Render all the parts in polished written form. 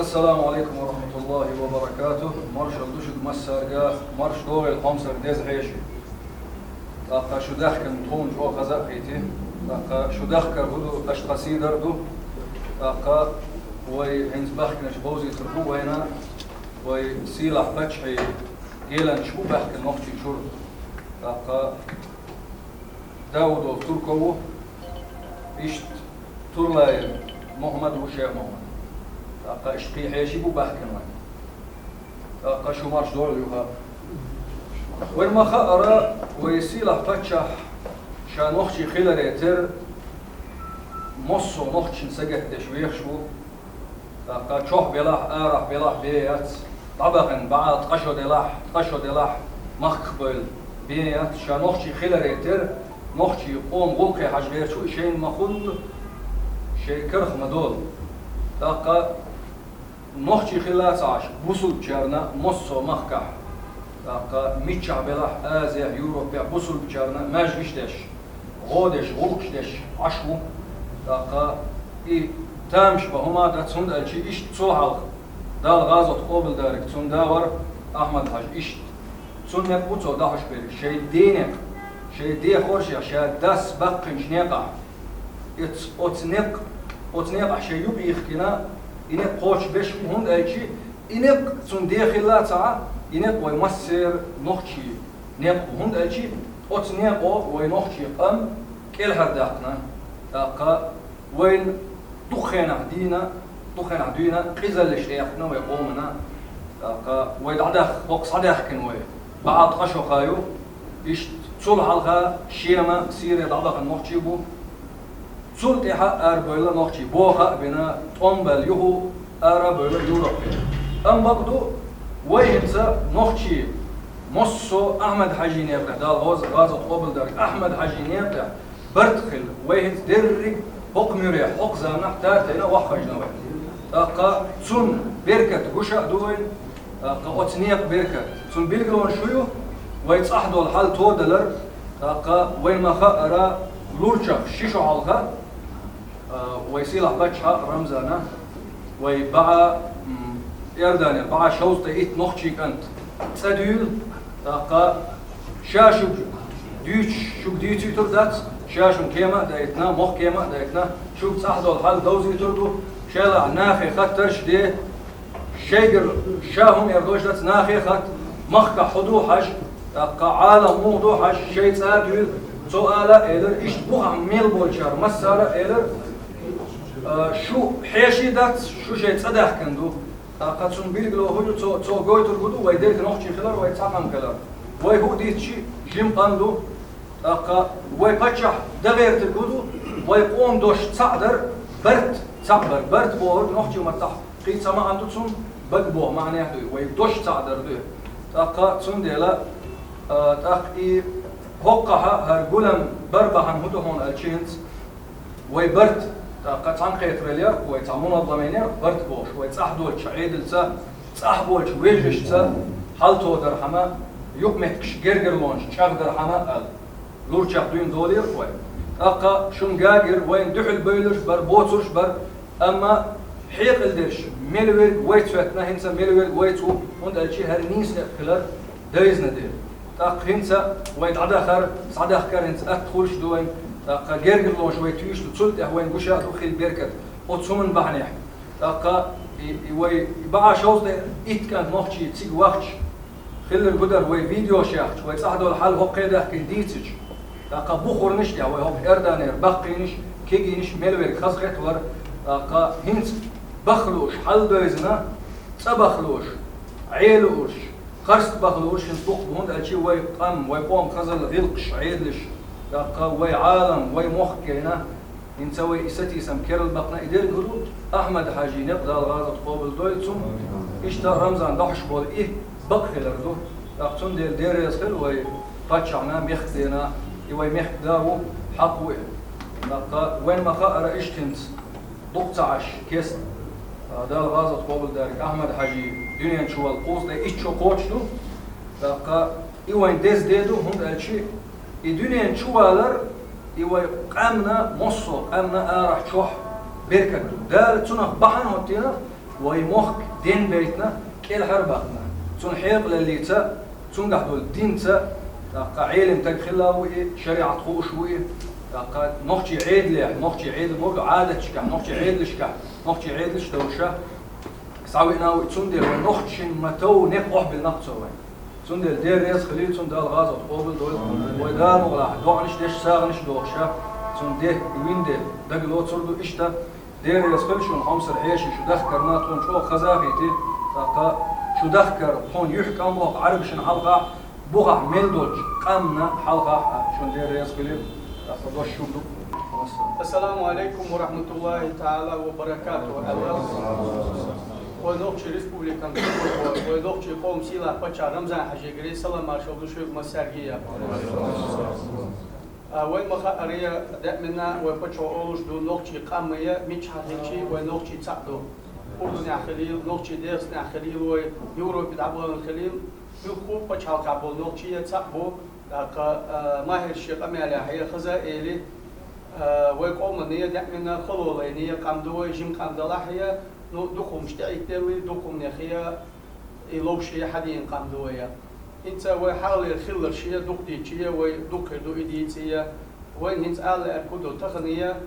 السلام عليكم ورحمة الله وبركاته. مرش الدشد مسرقة مرش دور الخمسة ديز عيشي. لقا شو دخك مطون جو غزاء خيتي. لقا شو دخك هدو قشت قصيدر دو. لقا وي هنز بخك نشبوزي تربو وينا وي سيلح بچحي جيلا نشبو بخك نوختي شور. لقا داود وتركو إشت ترلاي محمد وشيخ محمد. لقا اشقي حيشي بو بحكن لقا شو مارش دول يوها وين ما خأرا ويسيلح فتشح شا نوخشي خيلا ريتر مصو نوخشي نسجت دشويخ شو لقا تشوح بلاح آرح بلاح بيات طبقا بعد قشو دلاح مخبل بيات شا نوخشي خيلا ريتر نوخشي قوم غوكي حجغير شو شين مخل شي كرخ مدول لقا نوخشي خلاص عاش بوصل بشارنا مصو مخكح لقا ميتشع بلاح آزيا يوروبيا بوصل بشارنا ماجيشتش غودش غلقشتش عشو لقا إي تامش بهما تاتسوند الشي إشت صوحل دال غازو تقوبل دارك تسون داور أحمد حاج إشت تسون نبوتو داحش بيرك شي دينك شي دي خورشي شا داس بقن شنيقع أتنيق شي يبي يخكنا إنك قوش بيش هند أيشي إنك تون داخل ساعة إنك ويمسر نخشي نيق هند أيشي أتنيق وينخشي قم كل هردقنا لقى وين دخنا دينا قزل الشيخنا ويقومنا لقى ويدعدخ فوق صدخ كنوي بعد قشو خايو إيش تصلح على شيما سير دعدخ النخشي بو سلطة أربعة نقطة بوها بنا تنبل يهو أربعة يوروبيا أم بقدو وينسى نقطة مصو أحمد حجي نيبته دال غاز قبل دارك أحمد حجي نيبته برتخل وينس درج حق مريح حق زانح تاتينا وحجنا أقا تون بركة جوشة دوين أقا أتنيق بركة تون بيلقون شويو ويتصحدوا الحال تودلر أقا وين ما خأرا لورشة شيشو علقة ويسيلح بچها رمزانا ويبع يرداني بع شوز تيت نخشي كنت تسديل تاقا شاشو ديوش شو ديوتي تردات شاشو كيما دايتنا مخ كيما دايتنا شو تصحدوا الحال دوزي تردو شالع ناخي خطرش دي شيقر شاهم يردوش دات ناخي خط مخك حدو حج تاقا عالم موضوع حج شي تساديل سؤال إيلر إيش بوها ميل بولشار مسارة إيلر شو حيشي دات شو شيء تصدق كندو تاقتون بيلقلو هجو تو جوي ترقدو ويدير نوخشي خلر ويتعقم خلر وي هو ديتشي جيم قندو تاقا وي باتشح دغير ترقدو ويقوم دوش تصعدر برت بور نوخشي ومتح قيت سما عنده تسون بقبوه معناه دو وي دوش تصعدر دو تاقا تسون ديلا تاقي هقها هرجولم بربحن هدو هون الشينز ويبرت قطعن قيتريلير ويتعمون الضمينير برت بوش ويتصحدوا الشعيد لسا تصحبوا الشويجش سا حالتو درحما يقمتكش جرجر لونش شاف درحما قال لور شاقدين دولير وين أقا شون جاجر وين دحل بيلرش بر بوتوش بر أما حيق الدرش ميلوير ويت فتنا هنسا ميلوير ويتو هند الشي هرنيس نقلر دايزنا دير تاق هنسا ويت عداخر صداخ كارنس أدخلش دوين تاق جرجر لونش ويتويش تسلت أهوين جوشا دخل بيركت وتسومن بحنيح دقا وي بقى شوز ده إت كان نوخشي تيج وقت خل الجدر وي فيديو شاخت وي صحدو الحال هو قيده كنديتج دقا بخور نش ده وي هو إردانير بقينش كيجينش ملوير خزخت ور دقا هنت بخلوش حل دوزنا تبخلوش عيلوش خرست بخلوش نطق بهند أشي وي قام وي قوم خزل غلقش عيدلش دقا وي عالم وي مخ كينا نسوي إستي سم كيرل بقنا إدير قلو أحمد حاجي نقدر الغازة قابل دويتسم إشتا رمزان دحش بول إيه بق خلردو دقتون دير يسخل وي فاتشعنا ميخدينا يوي ميخداو حق وي دقا وين ما خاقر إشتنت دقتعش كيس دا الغازة قابل دارك أحمد حاجي دنيا شو القوس دا إيش شو قوتش دو دقا إيوين ديز ديدو هند ألشي الدنيا شو بالر يوي قامنا مصو قامنا راح تشوح بركة دار تسون بحن هوتينا ويمخ دين بيتنا كل حربنا تسون حيق لليتا تسون قحدو الدين تا دقا علم تدخلها وي شريعة خوش وي دقا نخشي عيد ليه نخشي عيد الموضوع عادة شكا نخشي عيد لشكا نخشي عيد لش دوشة ساوينا وتسون دير ونخشي متو نقوح بالنقصة وين سندل دير ريس خليل سندل غازة قابل دول ويدار مغلاح دوعنش ديش ساغنش دوغشا سندل يوين ديل دقلو تصردو إشتا دير ريس خليل شون خمسر عيش شو دخكر ناتون شو خزاقيتي تاقا شو دخكر حون يحكم وق عرب شن حلقة بوغح ميلدوج قامنا حلقة شون دير ريس خليل تاقا دوش شو دو السلام عليكم ورحمة الله تعالى وبركاته. ونوخشي ريسبوبليكان ونوخشي قوم سيلا بچا رمضان حجيغري سلام مارشال دوشوك مسارجيا وين مخا اريا دائما وبچا اولش دو نوخشي قاميا ميچ حقيقي ونوخشي تصدو اردن خليل نوخشي ديرس خليل و يوروب دابل خليل يخو بچا قابل نوخشي تصبو ماهر الشيخ امالي هي خزائلي ويقوم نيه دائما خلولينيه قامدو جيم قامدلاحيه دخوم مشتعيتوي دخوم نخيا إلوشيا حدين قامدويا إنت وحال الخلر شيا دقتي شيا ودقر دو إديتيا وين هنت آل أكودو تقنية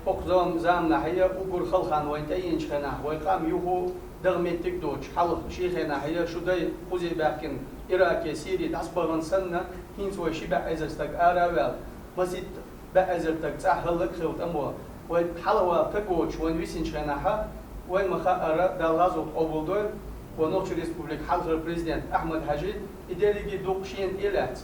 أقدام زام نحيا أقول خلخان وين تأين شخنا ويقام يهو دغمتك دوش حلق شيخنا هيا شو داي خوزي باكن إراكي سيري تعصبغن سنة هنت وشي بأزرتك آراوال مزيد بأزرتك تحلق خلط أموا وحلوة تقوش وين ويسين شخنا وين مخاطر دالغازو قبول ونوخشي ريسبوبليك حضر البريزيدنت أحمد حاجي إداري دوقشين إيلات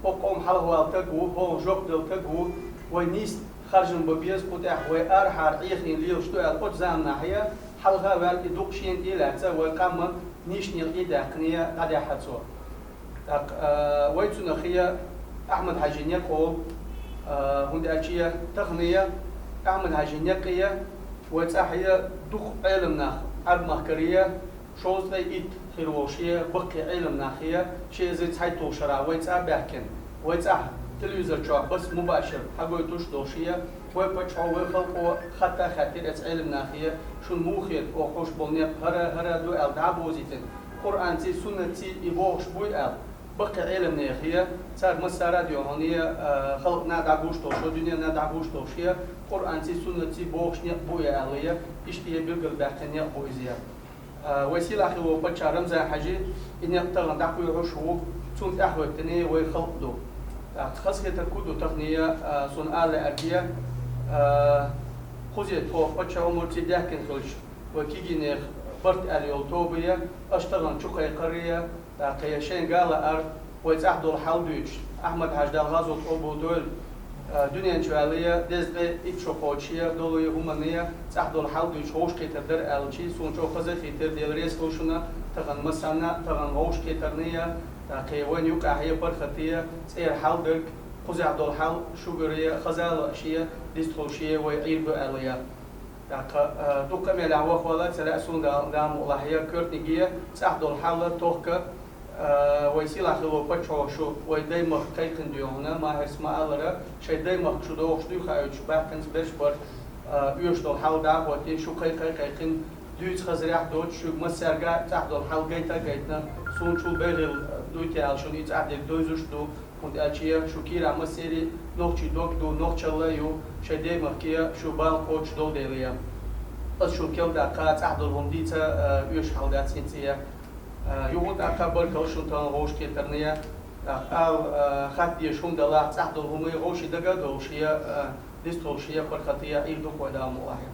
وقوم حلوة تقو هو جوك دل تقو ونيست خارجن ببيز قطع وأرحر عيخين ليل شتوى القط زام ناحية حلقة وال دوقشين إيلات وقام نيشني الإيدا قنية قد يحدثوا ويتو نخية أحمد حاجي نيقو هند أشياء تقنية أحمد حاجي نيقية وتأحيا دخ علم ناخ عرب مخكرية شوز ذي إيد خيروشية بقي علم ناخية شيء زي تحيطو شرع ويتأبهكن ويتأح تلفزيون شو بس مباشر حقو يتوش دوشية ويبتشعو ويخلقو خطا خطير علم ناخية شو الموخير وخوش بولنيق هرا دو أل دعبوزيتن قرآن تي سنة تي إبوش بوي أل بقي علم ناخية صار مسارة ديوهانية خلقنا دعبوش دوشو دنيا ندعبوش دوشية قرآن تي سنة تي بوش نيق بوي ألية إشتيه بلغل باقي نيق بوي زيا وسيلة خلو بچا رمزان حاجي إن يقتغن دعقو يعوشو تون تحوى التنية ويخلق دو خاصة تركودو تقنية سون آلة أرضية خوزي تو بچا عمر تي داكن خلش وكيجي نيخ برد اليوتوبية أشتغن شقي قرية قياشين قالة أرض ويتأحدو الحال أحمد حاج دالغازو طوبو دول دنيا شوالية دزقة إتشو قوتشية دولية همانية تأحدو الحال هوش كتر در ألشي سون شو خزي خيتر ديل ريس خوشنا تغن مسانا تغن هوش كترنية قيوان يوقع هي برختية تسير حال درك خزي عدو الحال شوغرية خزال أشياء ديستخوشية ويعير بألية دوكا ميلا وخوالا ترأسون دام والله كورتنيجية تأحدو الحال توخك ويسيل خلو بچو شو ويداي مخ قيقن ديونا ما هرسما ألرا شي داي مخ شو دوخش ديو خايوش باكنز بيش بر يوش دول حال داق وتين شو قيقن دويت خزريح دوت شو مسرقا تحت دول حال قيتنا سون شو بيغل دويتي عالشون يتعدل دويزوش دو كنت ألشيا شو كيرا مسيري نوخشي دوك دو نوخش الله يو شي داي مخ كيا شو بال قوش دول ديليا أشوف كم دقة تعدلهم دي تا يوش حالات سنتية يوم دقة بركوشون تان روش كترنية خد يشون دلار تعدلهم روش دقة دوشية ديستوشية بركتية إيدو قدام واحد.